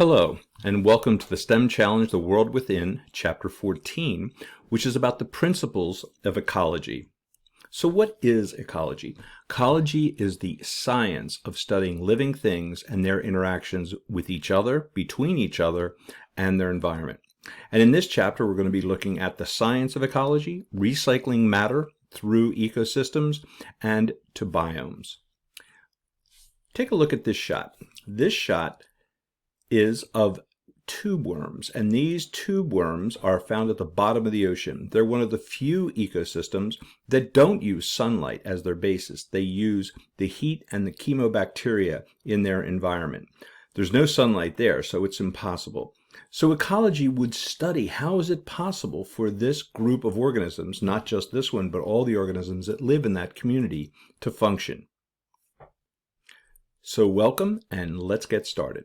Hello, and welcome to the STEM Challenge, The World Within, Chapter 14, which is about the principles of ecology. So what is ecology? Ecology is the science of studying living things and their interactions with each other, between each other, and their environment. And in this chapter, we're going to be looking at the science of ecology, recycling matter through ecosystems, and to biomes. Take a look at this shot. This shot is of tube worms, and these tube worms are found at the bottom of the ocean. They're one of the few ecosystems that don't use sunlight as their basis. They use the heat and the chemobacteria in their environment. There's no sunlight there, so it's impossible. So ecology would study how is it possible for this group of organisms, not just this one, but all the organisms that live in that community, to function. So welcome, and let's get started.